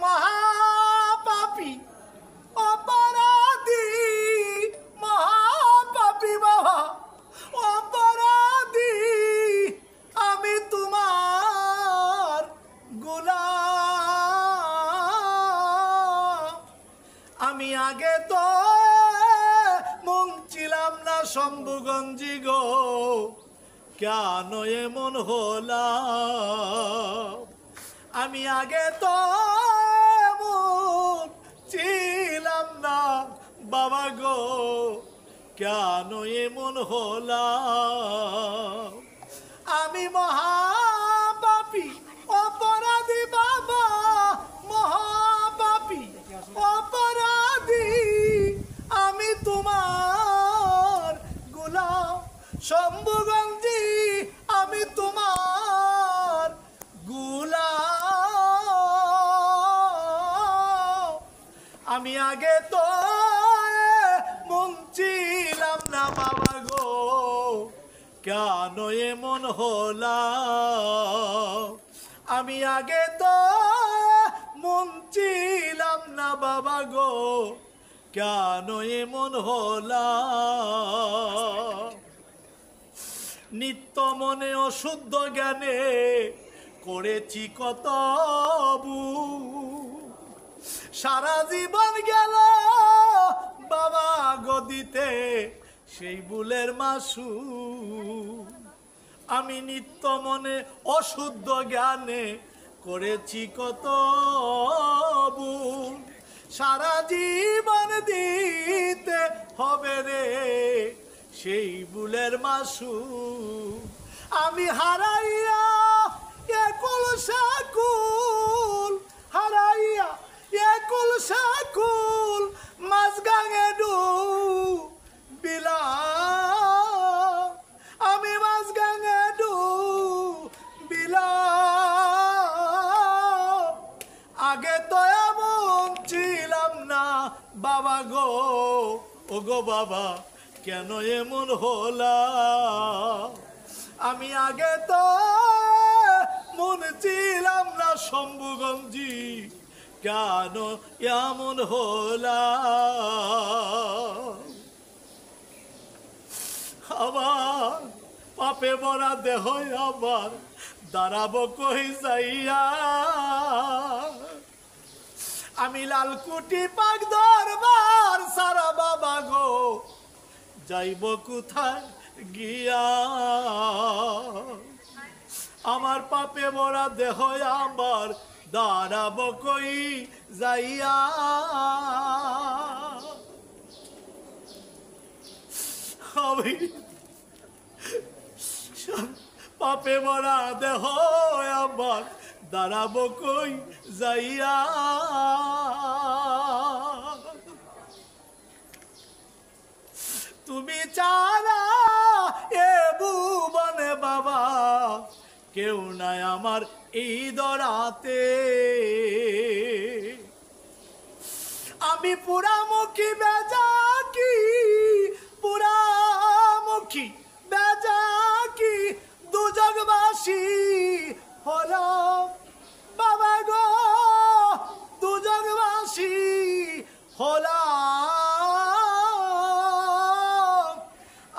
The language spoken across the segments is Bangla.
মহাপাপী অপরাধী, মহাপাপী বাবা অপরাধী, আমি তোমার গোলাম। আমি আগে তো মন ছিলাম না শম্ভুগঞ্জি গো, কেন এমন হলাম? আমি আগে তো এমন ছিলাম না বাবা গো, কেন এমন হলাম? আমি মহাপাপী অপরাধী বাবা, মহাপাপী অপরাধী, আমি তোমার গোলাম। শম্ভুগঞ্জি আমি তোমার গোলাম। আমি আগে তো মন ছিলাম না বাবা গো, কেন এমন হলাম? আমি আগে তো মন ছিলাম না বাবা গো, কেন এমন হলাম? নিত্য মনে অশুদ্ধ জ্ঞানে করেছি কত ভুল, সারা জীবন গেল বাবা গদিতে সেই ভুলের মাসু। আমি নিত্য মনে অশুদ্ধ জ্ঞানে করেছি কত ভুল, সারা জীবন দিতে হবে রে সেই ভুলের মাসু। আমি হারাইয়া একুল সাকুল, হারাইয়া একুল সাকুল, মাঝগাঙে ডুবিলাম। আমি মাঝগাঙে ডুবিলাম। আগে তো এমন ছিলাম না বাবা গো, ও গো বাবা কেন এমন হলাম? আমি আগে তো মন ছিলাম না শম্ভুগঞ্জি, কেন এমন হলাম? আবার পাপে ভরা দেহ আবার দাঁড়াবো কই যাইয়া। আমি লালকুটি পাক দরবার সারা বাবা গো, যাইব কোথায় গিয়া? আমার পাপে ভরা দেহ আমার দাঁড়াবো কই যাইয়া। আমি পাপে ভরা দেহ আমার দাঁড়াবো কই যাইয়া। তুমি চারা এ ভুবনে বাবা কেউ নাই আমার এই দরাতে। আমি পুরামুখী বেজাকি, পুরামুখী বেজাকি দুজগবাসী হলাম বাবা গো, দুজগবাসী হলাম।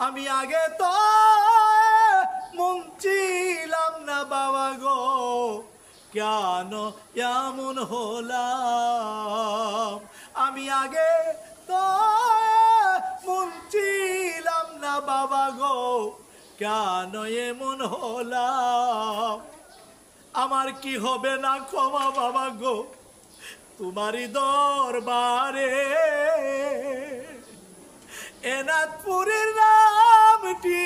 আমি আগে তো মন ছিলাম না বাবা গো, কেন এমন হলাম? আমি আগে তো মন ছিলাম না বাবা গো, কেন এমন হলাম? আমার কি হবে না ক্ষমা বাবা গো তোমারই দরবারে? এনাথপুরের নামটি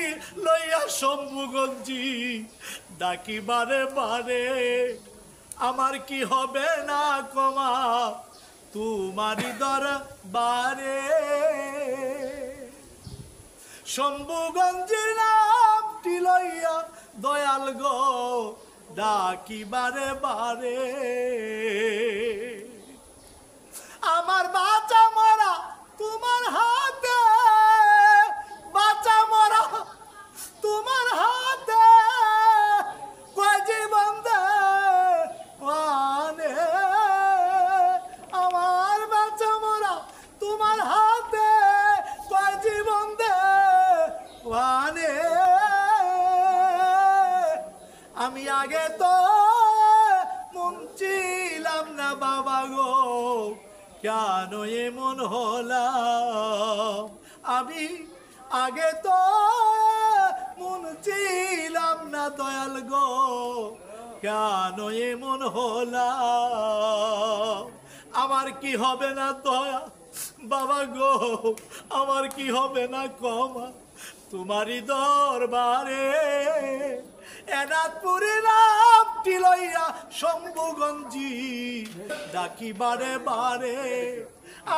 লইয়া শম্ভুগঞ্জি ডাকি বারে বারে। আমার কি হবে না ক্ষমা তোমারই দরবারে? শম্ভুগঞ্জের নামটি লইয়া দয়াল গো ডাকি বারে বারে। আমার বাঁচা মরা তোমার হাতে, বাঁচা মরা তোমার হাতে, কয় জীবন দে মানে ছিলাম না বাবা গো, কেন এমন হলাম। আমি আগে তো মন ছিলাম না দয়াল গো, কেন এমন হলাম। আমার কি হবে না দয়া বাবা গো, আমার কি হবে না ক্ষমা তোমারই দরবারে। এনাথপুরে নামটি লইয়া শম্ভুগঞ্জি ডাকি বারে বারে।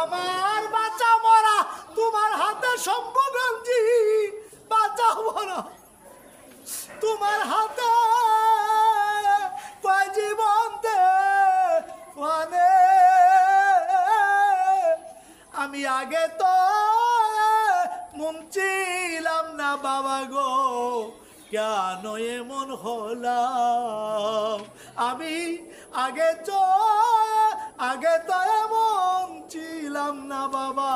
আমার বাঁচা মরা তোমার হাতে শম্ভুগঞ্জি, বাঁচা মরা তোমার হাতে, কয় জীবন দে মানে। আমি আগে তো মন ছিলাম না বাবা গো, কেন এমন হলাম। আমি আগে তো এমন ছিলাম না বাবা,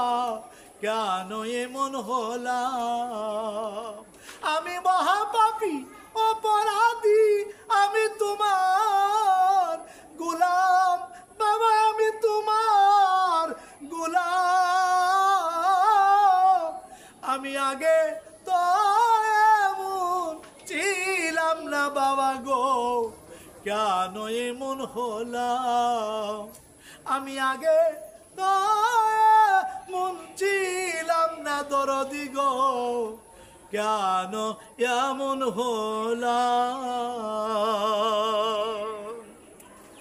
কেন এমন হলাম। আমি মহাপাপী অপরাধী, আমি তোমার গোলাম বাবা, আমি তোমার গোলাম। আমি আগে তো এমন ছিলাম না বাবা গো, কেন এমন হলাম। আমি আগে তো এমন ছিলাম না দরদি গো, কেন এমন হলাম।